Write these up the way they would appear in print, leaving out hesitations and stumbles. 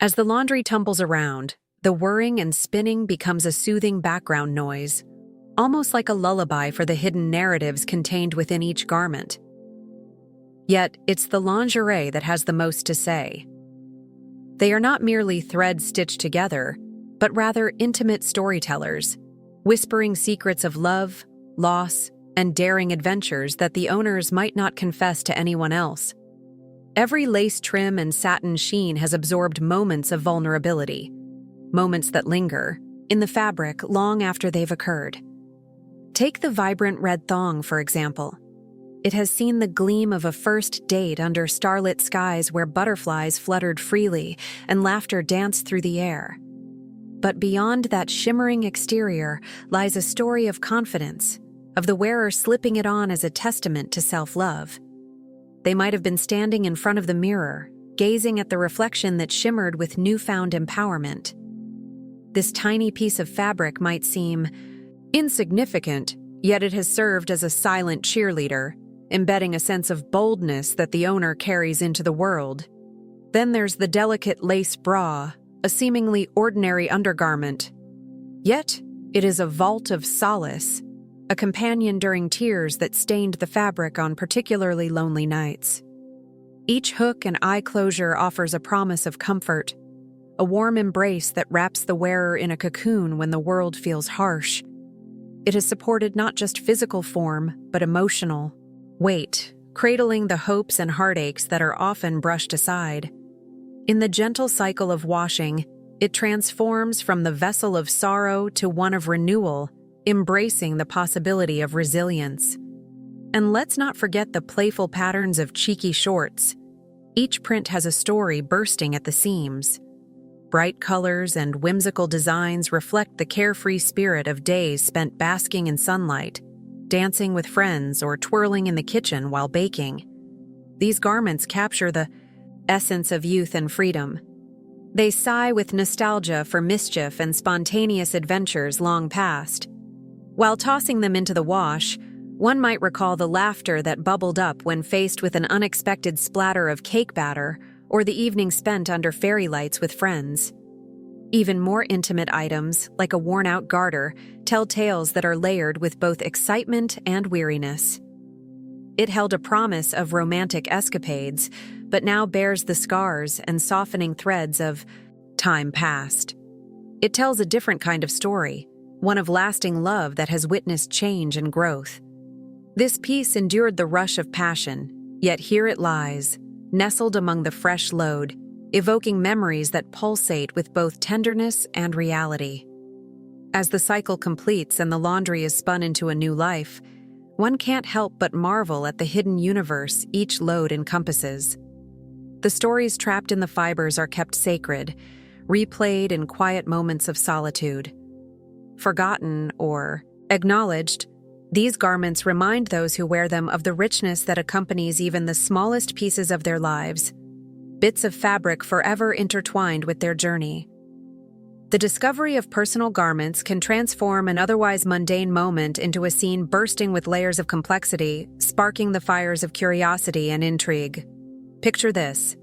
As the laundry tumbles around, the whirring and spinning becomes a soothing background noise, almost like a lullaby for the hidden narratives contained within each garment. Yet, it's the lingerie that has the most to say. They are not merely threads stitched together, but rather intimate storytellers, whispering secrets of love, loss, and daring adventures that the owners might not confess to anyone else. Every lace trim and satin sheen has absorbed moments of vulnerability, moments that linger in the fabric long after they've occurred. Take the vibrant red thong, for example. It has seen the gleam of a first date under starlit skies where butterflies fluttered freely and laughter danced through the air. But beyond that shimmering exterior lies a story of confidence, of the wearer slipping it on as a testament to self-love. They might have been standing in front of the mirror, gazing at the reflection that shimmered with newfound empowerment. This tiny piece of fabric might seem insignificant, yet it has served as a silent cheerleader, embedding a sense of boldness that the owner carries into the world. Then there's the delicate lace bra, a seemingly ordinary undergarment. Yet, it is a vault of solace, a companion during tears that stained the fabric on particularly lonely nights. Each hook and eye closure offers a promise of comfort, a warm embrace that wraps the wearer in a cocoon when the world feels harsh. It has supported not just physical form, but emotional weight, cradling the hopes and heartaches that are often brushed aside. In the gentle cycle of washing, it transforms from the vessel of sorrow to one of renewal, embracing the possibility of resilience. And let's not forget the playful patterns of cheeky shorts. Each print has a story bursting at the seams. Bright colors and whimsical designs reflect the carefree spirit of days spent basking in sunlight, dancing with friends, or twirling in the kitchen while baking. These garments capture the essence of youth and freedom. They sigh with nostalgia for mischief and spontaneous adventures long past. While tossing them into the wash, one might recall the laughter that bubbled up when faced with an unexpected splatter of cake batter or the evening spent under fairy lights with friends. Even more intimate items, like a worn-out garter, tell tales that are layered with both excitement and weariness. It held a promise of romantic escapades, but now bears the scars and softening threads of time past. It tells a different kind of story, one of lasting love that has witnessed change and growth. This piece endured the rush of passion, yet here it lies, nestled among the fresh load, evoking memories that pulsate with both tenderness and reality. As the cycle completes and the laundry is spun into a new life, one can't help but marvel at the hidden universe each load encompasses. The stories trapped in the fibers are kept sacred, replayed in quiet moments of solitude. Forgotten or acknowledged, these garments remind those who wear them of the richness that accompanies even the smallest pieces of their lives, bits of fabric forever intertwined with their journey. The discovery of personal garments can transform an otherwise mundane moment into a scene bursting with layers of complexity, sparking the fires of curiosity and intrigue. Picture this: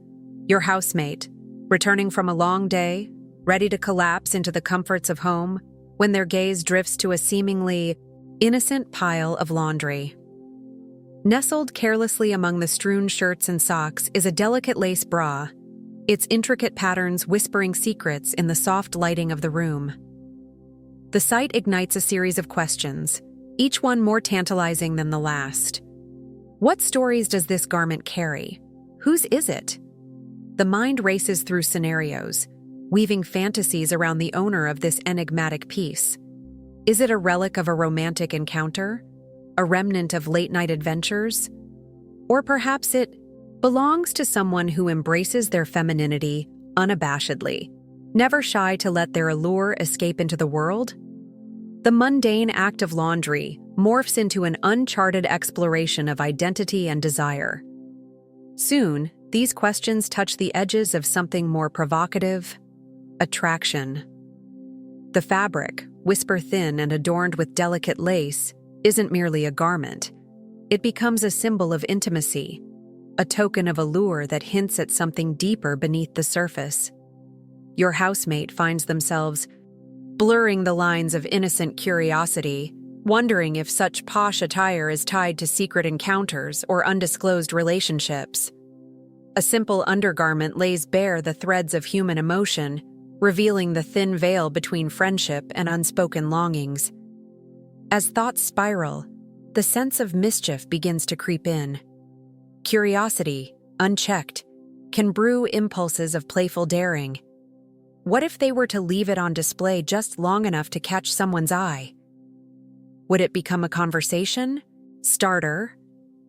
your housemate, returning from a long day, ready to collapse into the comforts of home, when their gaze drifts to a seemingly innocent pile of laundry. Nestled carelessly among the strewn shirts and socks is a delicate lace bra, its intricate patterns whispering secrets in the soft lighting of the room. The sight ignites a series of questions, each one more tantalizing than the last. What stories does this garment carry? Whose is it? The mind races through scenarios, weaving fantasies around the owner of this enigmatic piece. Is it a relic of a romantic encounter? A remnant of late-night adventures? Or perhaps it belongs to someone who embraces their femininity unabashedly, never shy to let their allure escape into the world? The mundane act of laundry morphs into an uncharted exploration of identity and desire. Soon, these questions touch the edges of something more provocative: attraction. The fabric, whisper-thin and adorned with delicate lace, isn't merely a garment. It becomes a symbol of intimacy, a token of allure that hints at something deeper beneath the surface. your housemate finds themselves blurring the lines of innocent curiosity, wondering if such posh attire is tied to secret encounters or undisclosed relationships. A simple undergarment lays bare the threads of human emotion, revealing the thin veil between friendship and unspoken longings. As thoughts spiral, the sense of mischief begins to creep in. Curiosity, unchecked, can brew impulses of playful daring. What if they were to leave it on display just long enough to catch someone's eye? Would it become a conversation, starter,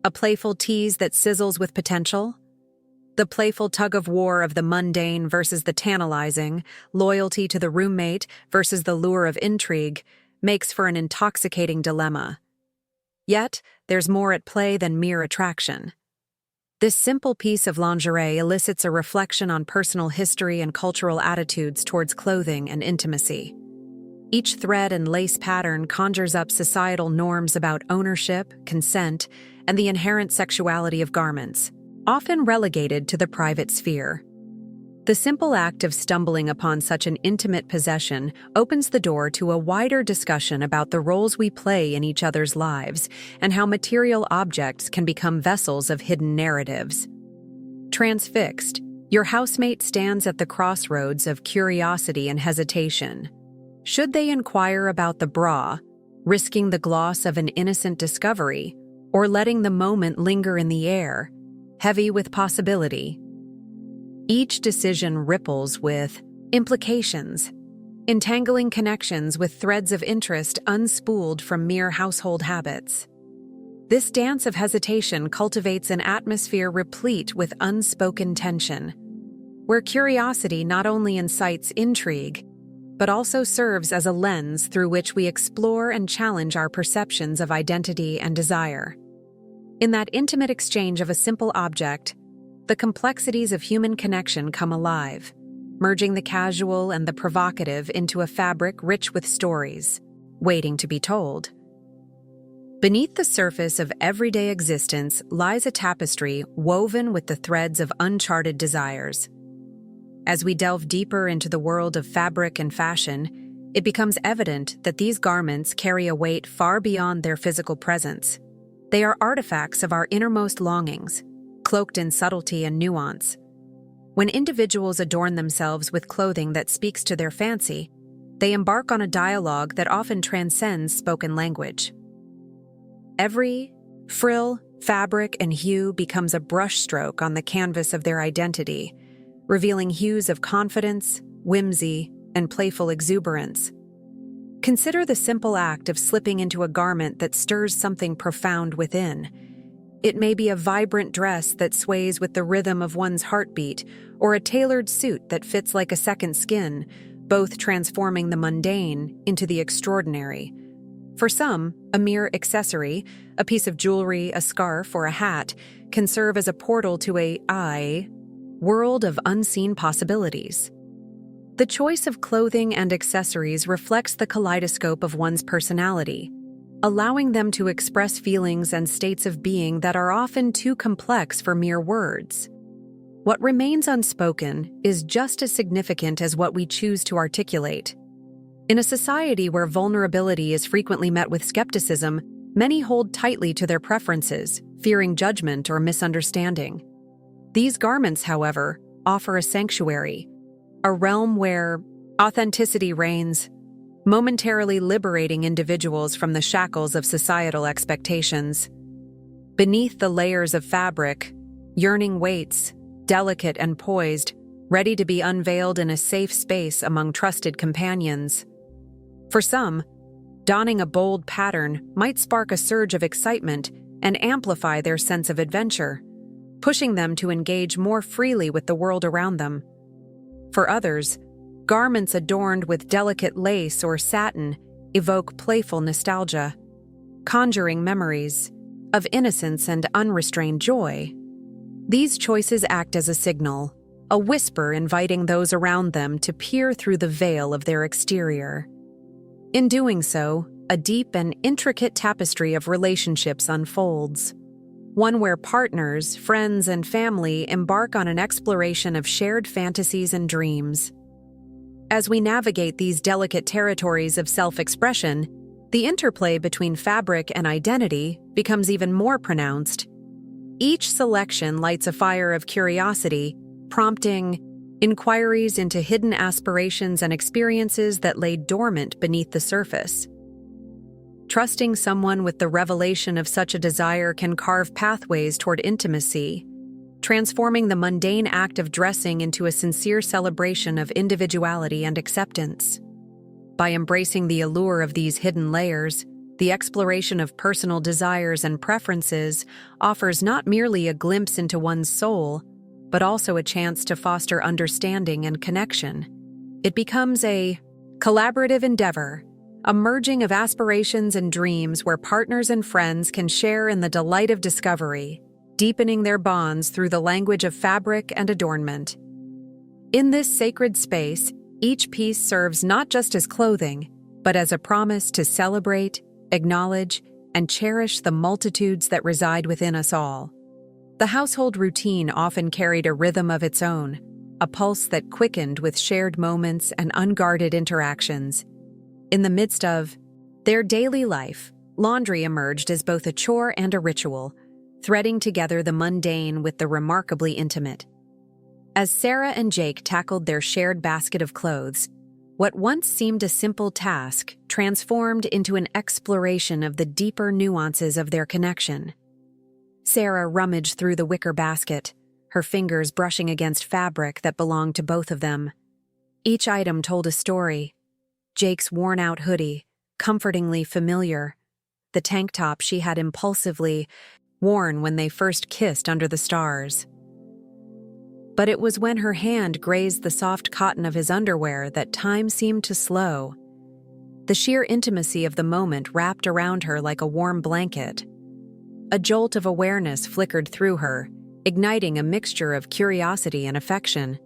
a playful tease that sizzles with potential? The playful tug-of-war of the mundane versus the tantalizing, loyalty to the roommate versus the lure of intrigue, makes for an intoxicating dilemma. Yet, there's more at play than mere attraction. This simple piece of lingerie elicits a reflection on personal history and cultural attitudes towards clothing and intimacy. Each thread and lace pattern conjures up societal norms about ownership, consent, and the inherent sexuality of garments, often relegated to the private sphere. The simple act of stumbling upon such an intimate possession opens the door to a wider discussion about the roles we play in each other's lives and how material objects can become vessels of hidden narratives. Transfixed, your housemate stands at the crossroads of curiosity and hesitation. Should they inquire about the bra, risking the gloss of an innocent discovery, or letting the moment linger in the air, heavy with possibility? Each decision ripples with implications, entangling connections with threads of interest unspooled from mere household habits. This dance of hesitation cultivates an atmosphere replete with unspoken tension, where curiosity not only incites intrigue, but also serves as a lens through which we explore and challenge our perceptions of identity and desire. In that intimate exchange of a simple object, the complexities of human connection come alive, merging the casual and the provocative into a fabric rich with stories, waiting to be told. Beneath the surface of everyday existence lies a tapestry woven with the threads of uncharted desires. As we delve deeper into the world of fabric and fashion, it becomes evident that these garments carry a weight far beyond their physical presence. They are artifacts of our innermost longings, cloaked in subtlety and nuance. When individuals adorn themselves with clothing that speaks to their fancy, they embark on a dialogue that often transcends spoken language. Every frill, fabric, and hue becomes a brushstroke on the canvas of their identity, revealing hues of confidence, whimsy, and playful exuberance. Consider the simple act of slipping into a garment that stirs something profound within. It may be a vibrant dress that sways with the rhythm of one's heartbeat, or a tailored suit that fits like a second skin, both transforming the mundane into the extraordinary. For some, a mere accessory, a piece of jewelry, a scarf, or a hat, can serve as a portal to a world of unseen possibilities. The choice of clothing and accessories reflects the kaleidoscope of one's personality, allowing them to express feelings and states of being that are often too complex for mere words. What remains unspoken is just as significant as what we choose to articulate. In a society where vulnerability is frequently met with skepticism, many hold tightly to their preferences, fearing judgment or misunderstanding. These garments, however, offer a sanctuary, a realm where authenticity reigns, momentarily liberating individuals from the shackles of societal expectations. Beneath the layers of fabric, yearning waits, delicate and poised, ready to be unveiled in a safe space among trusted companions. For some, donning a bold pattern might spark a surge of excitement and amplify their sense of adventure, pushing them to engage more freely with the world around them. For others, garments adorned with delicate lace or satin evoke playful nostalgia, conjuring memories of innocence and unrestrained joy. These choices act as a signal, a whisper inviting those around them to peer through the veil of their exterior. In doing so, a deep and intricate tapestry of relationships unfolds, one where partners, friends, and family embark on an exploration of shared fantasies and dreams. As we navigate these delicate territories of self-expression, the interplay between fabric and identity becomes even more pronounced. Each selection lights a fire of curiosity, prompting inquiries into hidden aspirations and experiences that lay dormant beneath the surface. Trusting someone with the revelation of such a desire can carve pathways toward intimacy, transforming the mundane act of dressing into a sincere celebration of individuality and acceptance. By embracing the allure of these hidden layers, the exploration of personal desires and preferences offers not merely a glimpse into one's soul, but also a chance to foster understanding and connection. It becomes a collaborative endeavor, a merging of aspirations and dreams where partners and friends can share in the delight of discovery, deepening their bonds through the language of fabric and adornment. In this sacred space, each piece serves not just as clothing, but as a promise to celebrate, acknowledge, and cherish the multitudes that reside within us all. The household routine often carried a rhythm of its own, a pulse that quickened with shared moments and unguarded interactions. In the midst of their daily life, laundry emerged as both a chore and a ritual, threading together the mundane with the remarkably intimate. As Sarah and Jake tackled their shared basket of clothes, what once seemed a simple task transformed into an exploration of the deeper nuances of their connection. Sarah rummaged through the wicker basket, her fingers brushing against fabric that belonged to both of them. Each item told a story. Jake's worn-out hoodie, comfortingly familiar, the tank top she had impulsively worn when they first kissed under the stars. But it was when her hand grazed the soft cotton of his underwear that time seemed to slow. The sheer intimacy of the moment wrapped around her like a warm blanket. A jolt of awareness flickered through her, igniting a mixture of curiosity and affection.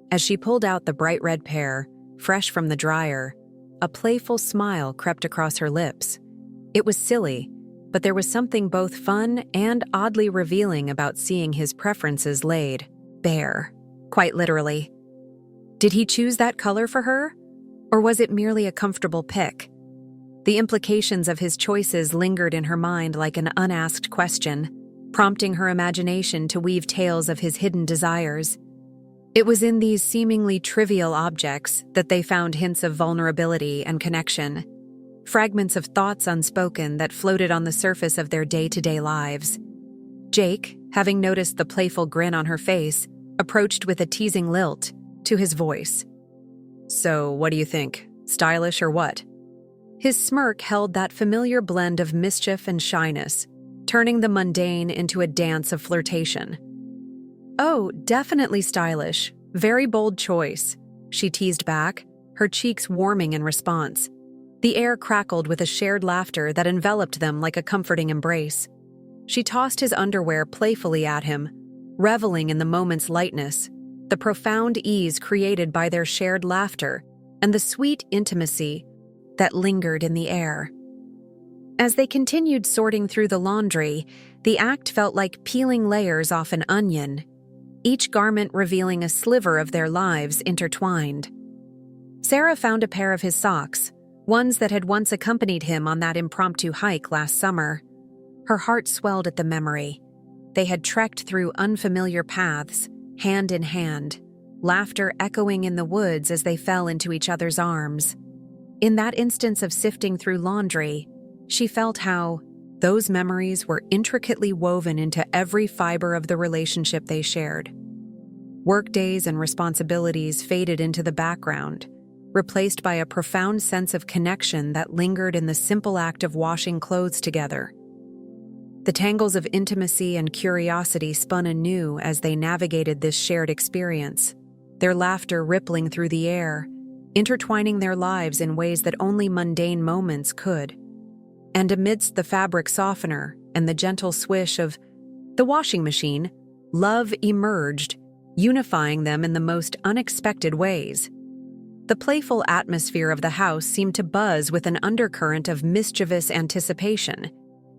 As she pulled out the bright red pair, fresh from the dryer, a playful smile crept across her lips. It was silly, but there was something both fun and oddly revealing about seeing his preferences laid bare, quite literally. Did he choose that color for her? Or was it merely a comfortable pick? The implications of his choices lingered in her mind like an unasked question, prompting her imagination to weave tales of his hidden desires. It was in these seemingly trivial objects that they found hints of vulnerability and connection, fragments of thoughts unspoken that floated on the surface of their day-to-day lives. Jake, having noticed the playful grin on her face, approached with a teasing lilt to his voice. "So, what do you think? Stylish or what?" His smirk held that familiar blend of mischief and shyness, turning the mundane into a dance of flirtation. "Oh, definitely stylish. Very bold choice," she teased back, her cheeks warming in response. The air crackled with a shared laughter that enveloped them like a comforting embrace. She tossed his underwear playfully at him, reveling in the moment's lightness, the profound ease created by their shared laughter, and the sweet intimacy that lingered in the air. As they continued sorting through the laundry, the act felt like peeling layers off an onion, each garment revealing a sliver of their lives intertwined. Sarah found a pair of his socks, ones that had once accompanied him on that impromptu hike last summer. Her heart swelled at the memory. They had trekked through unfamiliar paths, hand in hand, laughter echoing in the woods as they fell into each other's arms. In that instance of sifting through laundry, she felt how those memories were intricately woven into every fiber of the relationship they shared. Workdays and responsibilities faded into the background, replaced by a profound sense of connection that lingered in the simple act of washing clothes together. The tangles of intimacy and curiosity spun anew as they navigated this shared experience, their laughter rippling through the air, intertwining their lives in ways that only mundane moments could. And amidst the fabric softener and the gentle swish of the washing machine, love emerged, unifying them in the most unexpected ways. The playful atmosphere of the house seemed to buzz with an undercurrent of mischievous anticipation,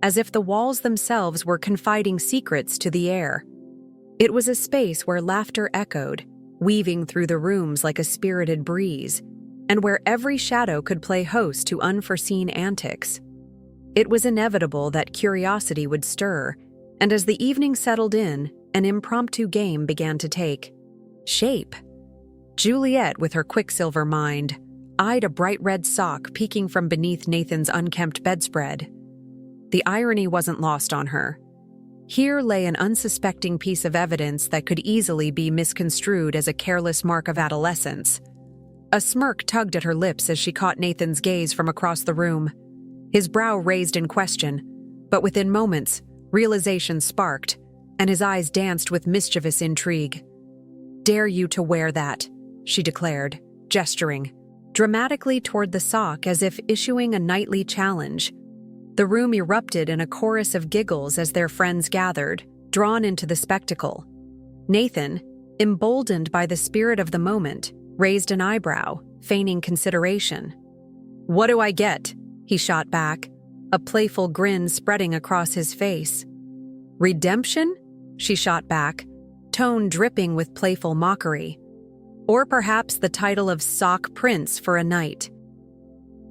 as if the walls themselves were confiding secrets to the air. It was a space where laughter echoed, weaving through the rooms like a spirited breeze, and where every shadow could play host to unforeseen antics. It was inevitable that curiosity would stir, and as the evening settled in, an impromptu game began to take shape. Juliet, with her quicksilver mind, eyed a bright red sock peeking from beneath Nathan's unkempt bedspread. The irony wasn't lost on her. Here lay an unsuspecting piece of evidence that could easily be misconstrued as a careless mark of adolescence. A smirk tugged at her lips as she caught Nathan's gaze from across the room. His brow raised in question, but within moments, realization sparked, and his eyes danced with mischievous intrigue. "Dare you to wear that," she declared, gesturing dramatically toward the sock as if issuing a nightly challenge. The room erupted in a chorus of giggles as their friends gathered, drawn into the spectacle. Nathan, emboldened by the spirit of the moment, raised an eyebrow, feigning consideration. "What do I get?" he shot back, a playful grin spreading across his face. "Redemption?" she shot back, tone dripping with playful mockery. "Or perhaps the title of Sock Prince for a night."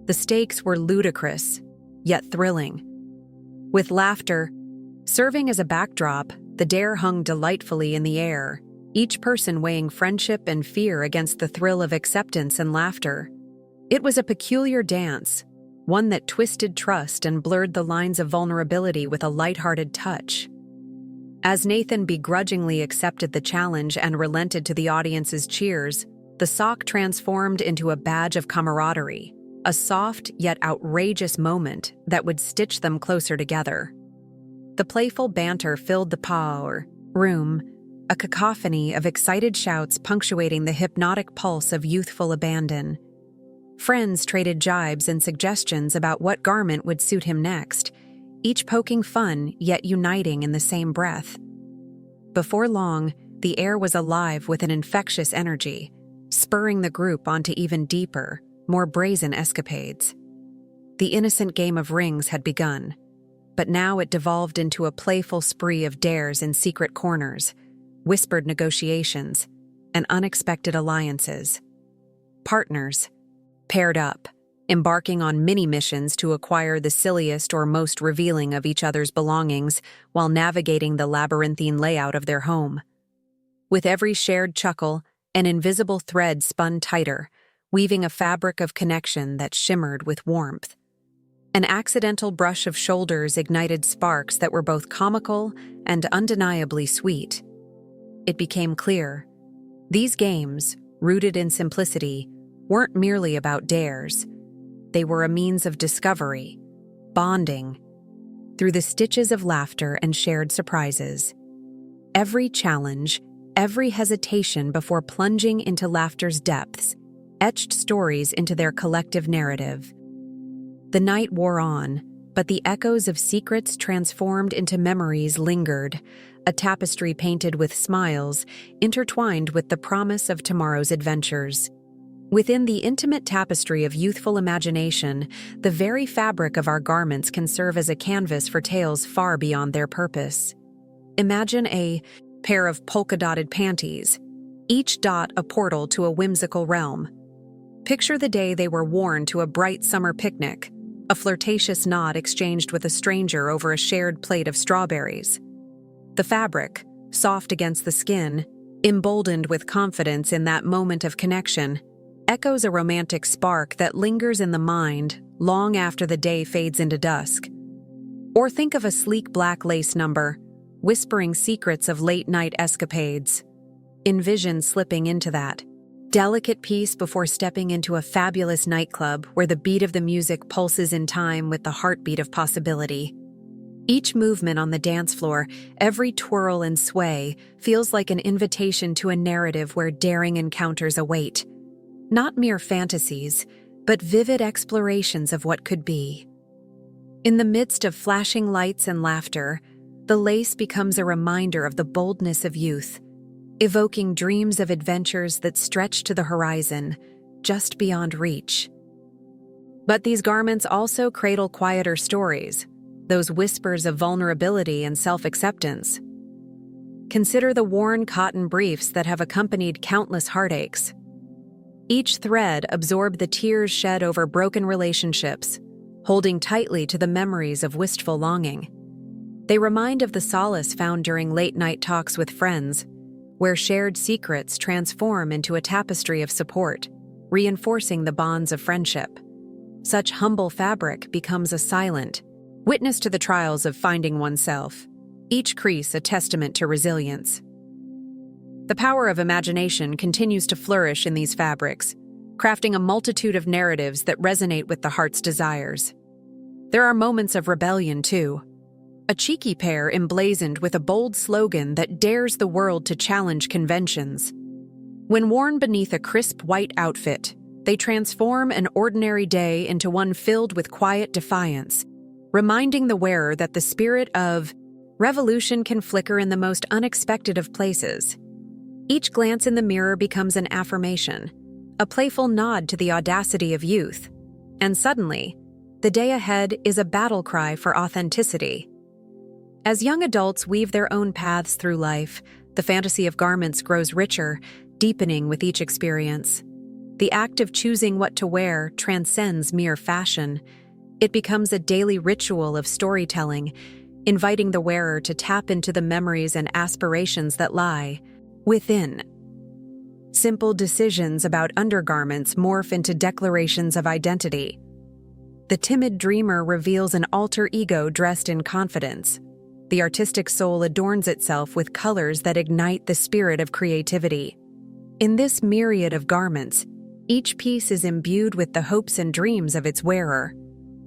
The stakes were ludicrous, yet thrilling. With laughter serving as a backdrop, the dare hung delightfully in the air, each person weighing friendship and fear against the thrill of acceptance and laughter. It was a peculiar dance, one that twisted trust and blurred the lines of vulnerability with a lighthearted touch. As Nathan begrudgingly accepted the challenge and relented to the audience's cheers, the sock transformed into a badge of camaraderie, a soft yet outrageous moment that would stitch them closer together. The playful banter filled the power room, a cacophony of excited shouts punctuating the hypnotic pulse of youthful abandon. Friends traded jibes and suggestions about what garment would suit him next, each poking fun yet uniting in the same breath. Before long, the air was alive with an infectious energy, spurring the group onto even deeper, more brazen escapades. The innocent game of rings had begun, but now it devolved into a playful spree of dares in secret corners, whispered negotiations, and unexpected alliances. Partners paired up, embarking on mini-missions to acquire the silliest or most revealing of each other's belongings while navigating the labyrinthine layout of their home. With every shared chuckle, an invisible thread spun tighter, weaving a fabric of connection that shimmered with warmth. An accidental brush of shoulders ignited sparks that were both comical and undeniably sweet. It became clear. These games, rooted in simplicity, weren't merely about dares. They were a means of discovery, bonding, through the stitches of laughter and shared surprises. Every challenge, every hesitation before plunging into laughter's depths, etched stories into their collective narrative. The night wore on, but the echoes of secrets transformed into memories lingered, a tapestry painted with smiles, intertwined with the promise of tomorrow's adventures. Within the intimate tapestry of youthful imagination, the very fabric of our garments can serve as a canvas for tales far beyond their purpose. Imagine a pair of polka-dotted panties, each dot a portal to a whimsical realm. Picture the day they were worn to a bright summer picnic, a flirtatious nod exchanged with a stranger over a shared plate of strawberries. The fabric, soft against the skin, emboldened with confidence in that moment of connection, echoes a romantic spark that lingers in the mind long after the day fades into dusk. Or think of a sleek black lace number, whispering secrets of late-night escapades. Envision slipping into that delicate piece before stepping into a fabulous nightclub where the beat of the music pulses in time with the heartbeat of possibility. Each movement on the dance floor, every twirl and sway, feels like an invitation to a narrative where daring encounters await. Not mere fantasies, but vivid explorations of what could be. In the midst of flashing lights and laughter, the lace becomes a reminder of the boldness of youth, evoking dreams of adventures that stretch to the horizon, just beyond reach. But these garments also cradle quieter stories, those whispers of vulnerability and self-acceptance. Consider the worn cotton briefs that have accompanied countless heartaches. Each thread absorbed the tears shed over broken relationships, holding tightly to the memories of wistful longing. They remind of the solace found during late-night talks with friends, where shared secrets transform into a tapestry of support, reinforcing the bonds of friendship. Such humble fabric becomes a silent witness to the trials of finding oneself, each crease a testament to resilience. The power of imagination continues to flourish in these fabrics, crafting a multitude of narratives that resonate with the heart's desires. There are moments of rebellion, too. A cheeky pair emblazoned with a bold slogan that dares the world to challenge conventions. When worn beneath a crisp white outfit, they transform an ordinary day into one filled with quiet defiance, reminding the wearer that the spirit of revolution can flicker in the most unexpected of places. Each glance in the mirror becomes an affirmation, a playful nod to the audacity of youth, and suddenly, the day ahead is a battle cry for authenticity. As young adults weave their own paths through life, the fantasy of garments grows richer, deepening with each experience. The act of choosing what to wear transcends mere fashion. It becomes a daily ritual of storytelling, inviting the wearer to tap into the memories and aspirations that lie within. Simple decisions about undergarments morph into declarations of identity. The timid dreamer reveals an alter ego dressed in confidence. The artistic soul adorns itself with colors that ignite the spirit of creativity. In this myriad of garments, each piece is imbued with the hopes and dreams of its wearer.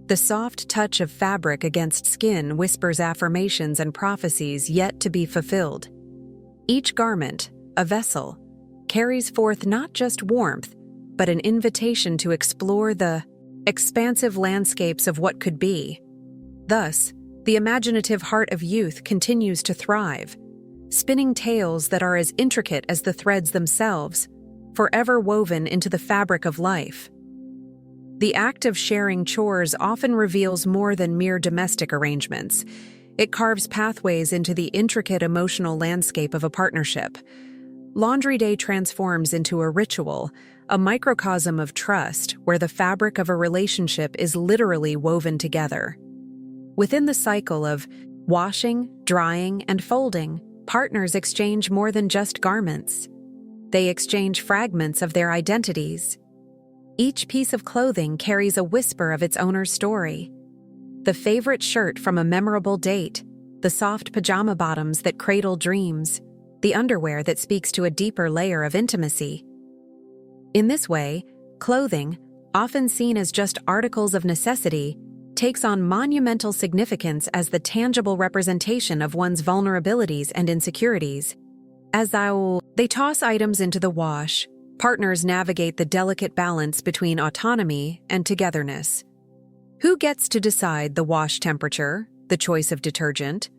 The soft touch of fabric against skin whispers affirmations and prophecies yet to be fulfilled. Each garment, a vessel, carries forth not just warmth, but an invitation to explore the expansive landscapes of what could be. Thus, the imaginative heart of youth continues to thrive, spinning tales that are as intricate as the threads themselves, forever woven into the fabric of life. The act of sharing chores often reveals more than mere domestic arrangements. It carves pathways into the intricate emotional landscape of a partnership. Laundry day transforms into a ritual, a microcosm of trust where the fabric of a relationship is literally woven together. Within the cycle of washing, drying, and folding, partners exchange more than just garments. They exchange fragments of their identities. Each piece of clothing carries a whisper of its owner's story. The favorite shirt from a memorable date, the soft pajama bottoms that cradle dreams, the underwear that speaks to a deeper layer of intimacy. In this way, clothing, often seen as just articles of necessity, takes on monumental significance as the tangible representation of one's vulnerabilities and insecurities. As they toss items into the wash, partners navigate the delicate balance between autonomy and togetherness. Who gets to decide the wash temperature, the choice of detergent,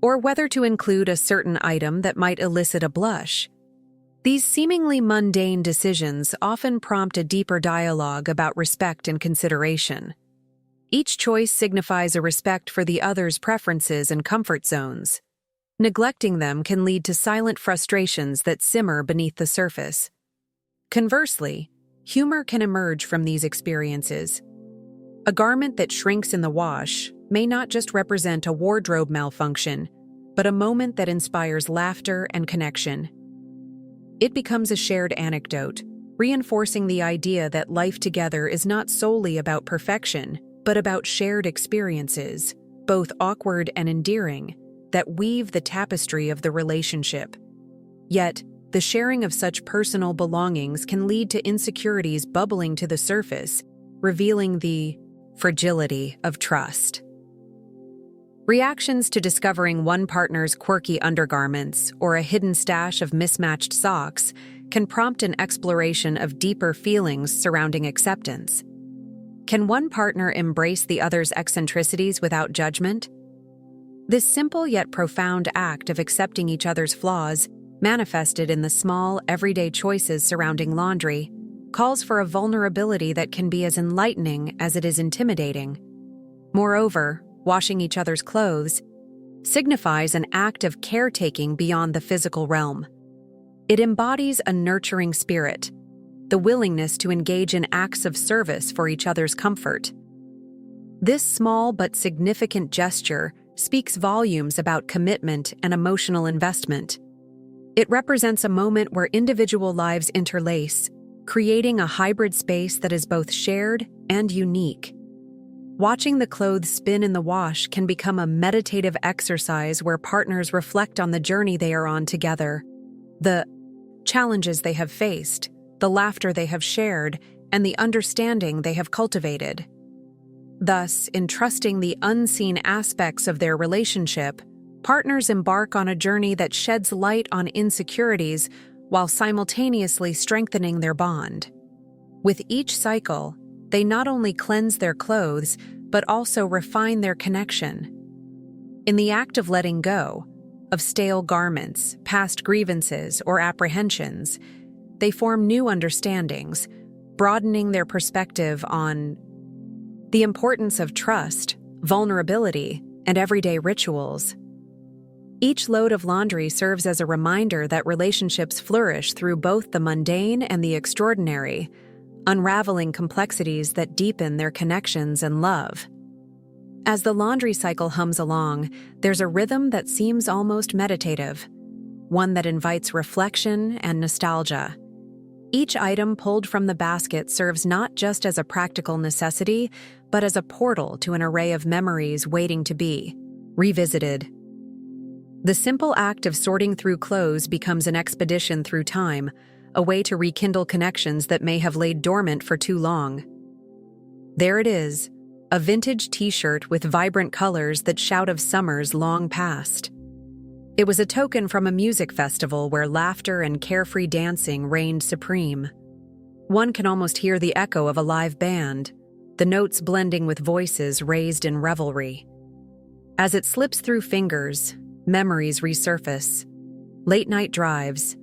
or whether to include a certain item that might elicit a blush? These seemingly mundane decisions often prompt a deeper dialogue about respect and consideration. Each choice signifies a respect for the other's preferences and comfort zones. Neglecting them can lead to silent frustrations that simmer beneath the surface. Conversely, humor can emerge from these experiences. A garment that shrinks in the wash may not just represent a wardrobe malfunction, but a moment that inspires laughter and connection. It becomes a shared anecdote, reinforcing the idea that life together is not solely about perfection, but about shared experiences, both awkward and endearing, that weave the tapestry of the relationship. Yet, the sharing of such personal belongings can lead to insecurities bubbling to the surface, revealing the fragility of trust. Reactions to discovering one partner's quirky undergarments or a hidden stash of mismatched socks can prompt an exploration of deeper feelings surrounding acceptance. Can one partner embrace the other's eccentricities without judgment? This simple yet profound act of accepting each other's flaws, manifested in the small, everyday choices surrounding laundry, calls for a vulnerability that can be as enlightening as it is intimidating. Moreover, washing each other's clothes signifies an act of caretaking beyond the physical realm. It embodies a nurturing spirit, the willingness to engage in acts of service for each other's comfort. This small but significant gesture speaks volumes about commitment and emotional investment. It represents a moment where individual lives interlace, creating a hybrid space that is both shared and unique. Watching the clothes spin in the wash can become a meditative exercise where partners reflect on the journey they are on together, the challenges they have faced, the laughter they have shared, and the understanding they have cultivated. Thus, in trusting the unseen aspects of their relationship, partners embark on a journey that sheds light on insecurities while simultaneously strengthening their bond. With each cycle, they not only cleanse their clothes, but also refine their connection. In the act of letting go of stale garments, past grievances, or apprehensions, they form new understandings, broadening their perspective on the importance of trust, vulnerability, and everyday rituals. Each load of laundry serves as a reminder that relationships flourish through both the mundane and the extraordinary, unraveling complexities that deepen their connections and love. As the laundry cycle hums along, there's a rhythm that seems almost meditative, one that invites reflection and nostalgia. Each item pulled from the basket serves not just as a practical necessity, but as a portal to an array of memories waiting to be revisited. The simple act of sorting through clothes becomes an expedition through time, a way to rekindle connections that may have laid dormant for too long. There it is, a vintage t-shirt with vibrant colors that shout of summers long past. It was a token from a music festival where laughter and carefree dancing reigned supreme. One can almost hear the echo of a live band, the notes blending with voices raised in revelry. As it slips through fingers, memories resurface. Late-night drives,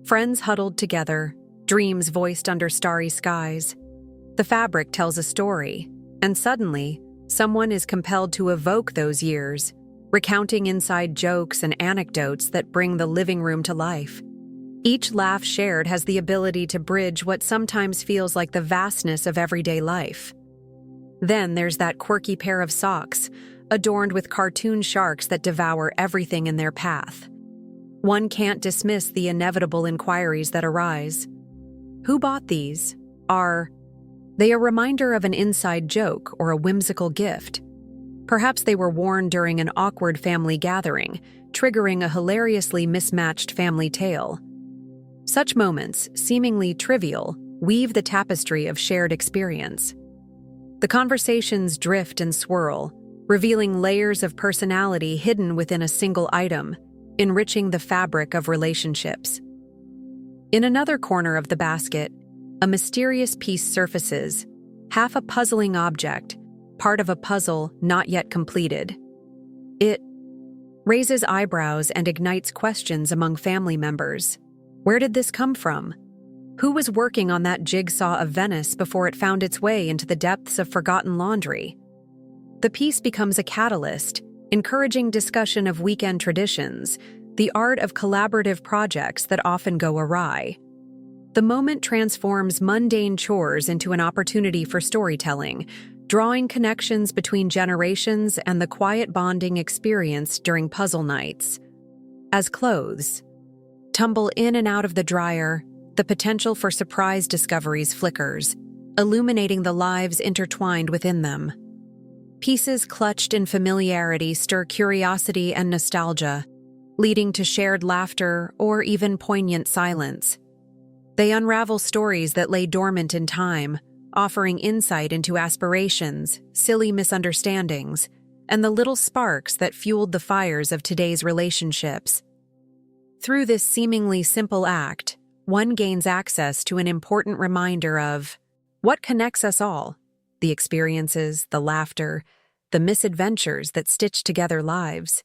friends huddled together, dreams voiced under starry skies. The fabric tells a story, and suddenly, someone is compelled to evoke those years, recounting inside jokes and anecdotes that bring the living room to life. Each laugh shared has the ability to bridge what sometimes feels like the vastness of everyday life. Then there's that quirky pair of socks, adorned with cartoon sharks that devour everything in their path. One can't dismiss the inevitable inquiries that arise. Who bought these? Are they a reminder of an inside joke or a whimsical gift? Perhaps they were worn during an awkward family gathering, triggering a hilariously mismatched family tale. Such moments, seemingly trivial, weave the tapestry of shared experience. The conversations drift and swirl, revealing layers of personality hidden within a single item, enriching the fabric of relationships. In another corner of the basket, a mysterious piece surfaces, half a puzzling object, part of a puzzle not yet completed. It raises eyebrows and ignites questions among family members. Where did this come from? Who was working on that jigsaw of Venice before it found its way into the depths of forgotten laundry? The piece becomes a catalyst, encouraging discussion of weekend traditions, the art of collaborative projects that often go awry. The moment transforms mundane chores into an opportunity for storytelling, drawing connections between generations and the quiet bonding experienced during puzzle nights. As clothes tumble in and out of the dryer, the potential for surprise discoveries flickers, illuminating the lives intertwined within them. Pieces clutched in familiarity stir curiosity and nostalgia, leading to shared laughter or even poignant silence. They unravel stories that lay dormant in time, offering insight into aspirations, silly misunderstandings, and the little sparks that fueled the fires of today's relationships. Through this seemingly simple act, one gains access to an important reminder of what connects us all: the experiences, the laughter, the misadventures that stitch together lives.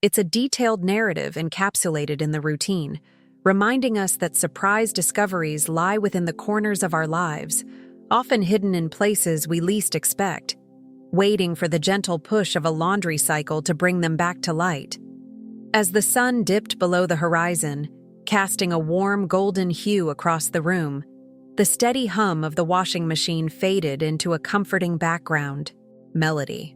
It's a detailed narrative encapsulated in the routine, reminding us that surprise discoveries lie within the corners of our lives, often hidden in places we least expect. waiting for the gentle push of a laundry cycle to bring them back to light. As the sun dipped below the horizon, casting a warm golden hue across the room, the steady hum of the washing machine faded into a comforting background melody.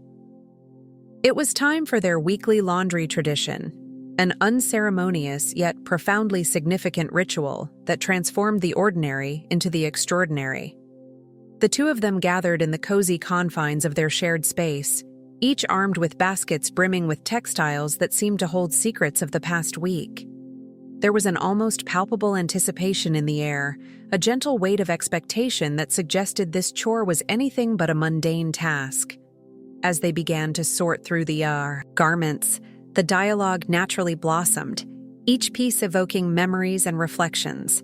It was time for their weekly laundry tradition, an unceremonious yet profoundly significant ritual that transformed the ordinary into the extraordinary. The two of them gathered in the cozy confines of their shared space, each armed with baskets brimming with textiles that seemed to hold secrets of the past week. There was an almost palpable anticipation in the air, a gentle weight of expectation that suggested this chore was anything but a mundane task. As they began to sort through the garments, the dialogue naturally blossomed, each piece evoking memories and reflections.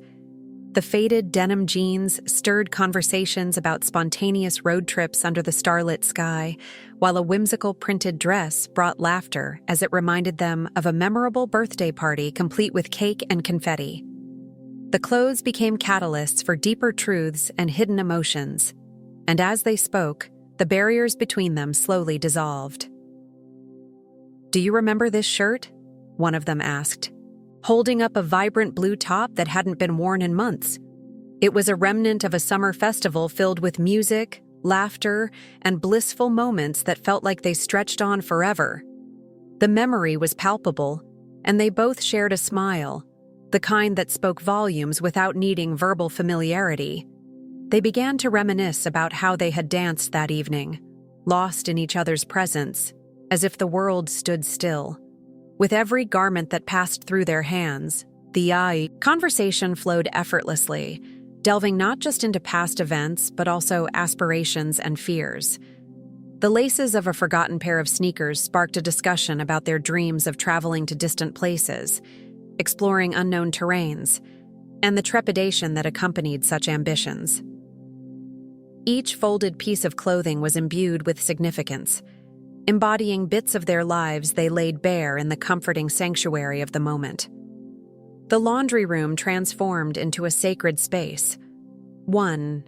The faded denim jeans stirred conversations about spontaneous road trips under the starlit sky, while a whimsical printed dress brought laughter as it reminded them of a memorable birthday party complete with cake and confetti. The clothes became catalysts for deeper truths and hidden emotions, and as they spoke, the barriers between them slowly dissolved. "Do you remember this shirt?" one of them asked, holding up a vibrant blue top that hadn't been worn in months. It was a remnant of a summer festival filled with music, laughter, and blissful moments that felt like they stretched on forever. The memory was palpable, and they both shared a smile, the kind that spoke volumes without needing verbal familiarity. They began to reminisce about how they had danced that evening, lost in each other's presence, as if the world stood still. With every garment that passed through their hands, the conversation flowed effortlessly, delving not just into past events, but also aspirations and fears. The laces of a forgotten pair of sneakers sparked a discussion about their dreams of traveling to distant places, exploring unknown terrains, and the trepidation that accompanied such ambitions. Each folded piece of clothing was imbued with significance, embodying bits of their lives they laid bare in the comforting sanctuary of the moment. The laundry room transformed into a sacred space, one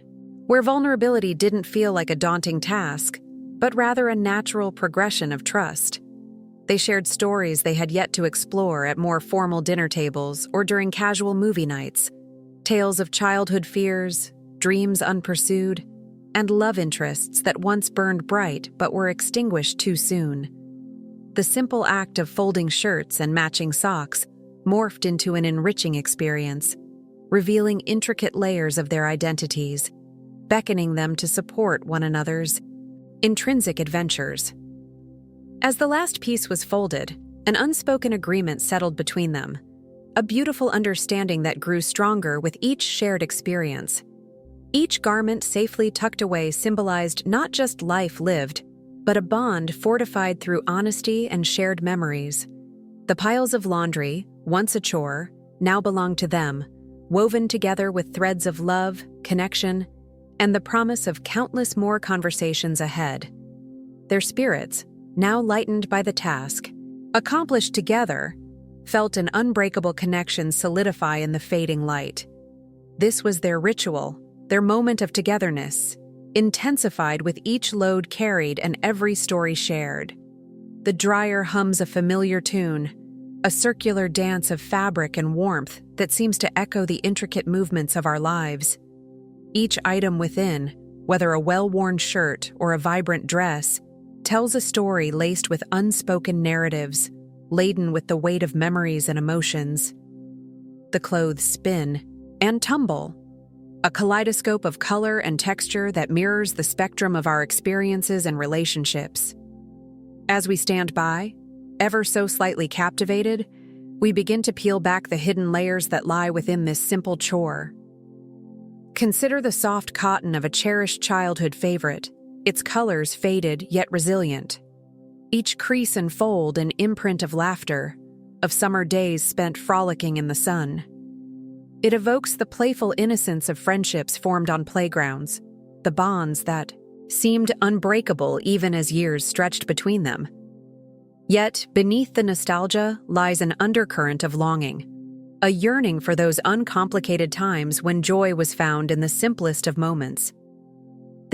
where vulnerability didn't feel like a daunting task, but rather a natural progression of trust. They shared stories they had yet to explore at more formal dinner tables or during casual movie nights, tales of childhood fears, dreams unpursued, and love interests that once burned bright but were extinguished too soon. The simple act of folding shirts and matching socks morphed into an enriching experience, revealing intricate layers of their identities, beckoning them to support one another's intrinsic adventures. As the last piece was folded, an unspoken agreement settled between them, a beautiful understanding that grew stronger with each shared experience. Each garment safely tucked away symbolized not just life lived, but a bond fortified through honesty and shared memories. The piles of laundry, once a chore, now belonged to them, woven together with threads of love, connection, and the promise of countless more conversations ahead. Their spirits, now lightened by the task, accomplished together, felt an unbreakable connection solidify in the fading light. This was their ritual, their moment of togetherness, intensified with each load carried and every story shared. The dryer hums a familiar tune, a circular dance of fabric and warmth that seems to echo the intricate movements of our lives. Each item within, whether a well-worn shirt or a vibrant dress, tells a story laced with unspoken narratives, laden with the weight of memories and emotions. The clothes spin and tumble, a kaleidoscope of color and texture that mirrors the spectrum of our experiences and relationships. As we stand by, ever so slightly captivated, we begin to peel back the hidden layers that lie within this simple chore. Consider the soft cotton of a cherished childhood favorite, its colors faded yet resilient. Each crease and fold an imprint of laughter, of summer days spent frolicking in the sun. It evokes the playful innocence of friendships formed on playgrounds, the bonds that seemed unbreakable even as years stretched between them. Yet, beneath the nostalgia lies an undercurrent of longing, a yearning for those uncomplicated times when joy was found in the simplest of moments.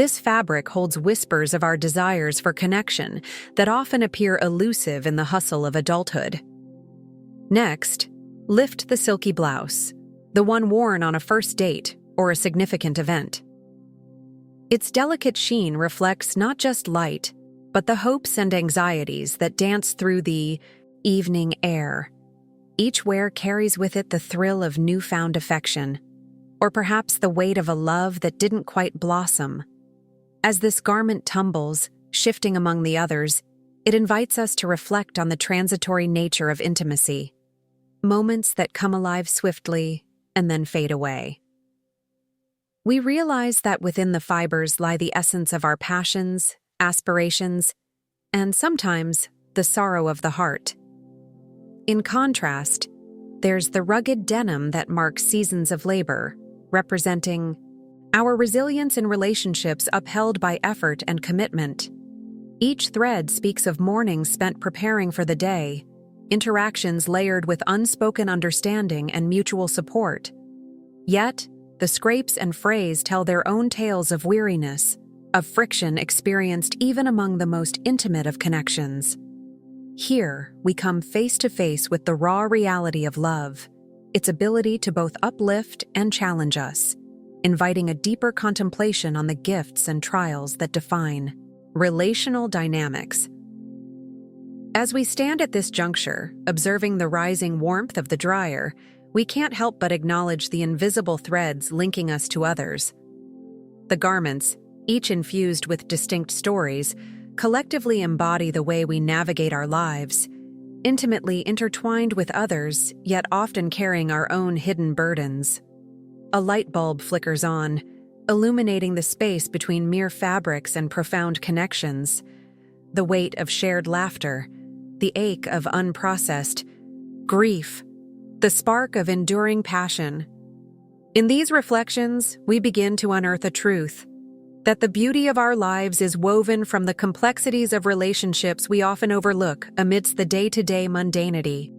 This fabric holds whispers of our desires for connection that often appear elusive in the hustle of adulthood. Next, lift the silky blouse, the one worn on a first date or a significant event. Its delicate sheen reflects not just light, but the hopes and anxieties that dance through the evening air. Each wear carries with it the thrill of newfound affection, or perhaps the weight of a love that didn't quite blossom. As this garment tumbles, shifting among the others, it invites us to reflect on the transitory nature of intimacy, moments that come alive swiftly and then fade away. We realize that within the fibers lie the essence of our passions, aspirations, and sometimes the sorrow of the heart. In contrast, there's the rugged denim that marks seasons of labor, representing our resilience in relationships upheld by effort and commitment. Each thread speaks of mornings spent preparing for the day, interactions layered with unspoken understanding and mutual support. Yet, the scrapes and frays tell their own tales of weariness, of friction experienced even among the most intimate of connections. Here, we come face to face with the raw reality of love, its ability to both uplift and challenge us, inviting a deeper contemplation on the gifts and trials that define relational dynamics. As we stand at this juncture, observing the rising warmth of the dryer, we can't help but acknowledge the invisible threads linking us to others. The garments, each infused with distinct stories, collectively embody the way we navigate our lives, intimately intertwined with others, yet often carrying our own hidden burdens. A light bulb flickers on, illuminating the space between mere fabrics and profound connections. The weight of shared laughter, the ache of unprocessed grief, the spark of enduring passion. In these reflections, we begin to unearth a truth: that the beauty of our lives is woven from the complexities of relationships we often overlook amidst the day-to-day mundanity.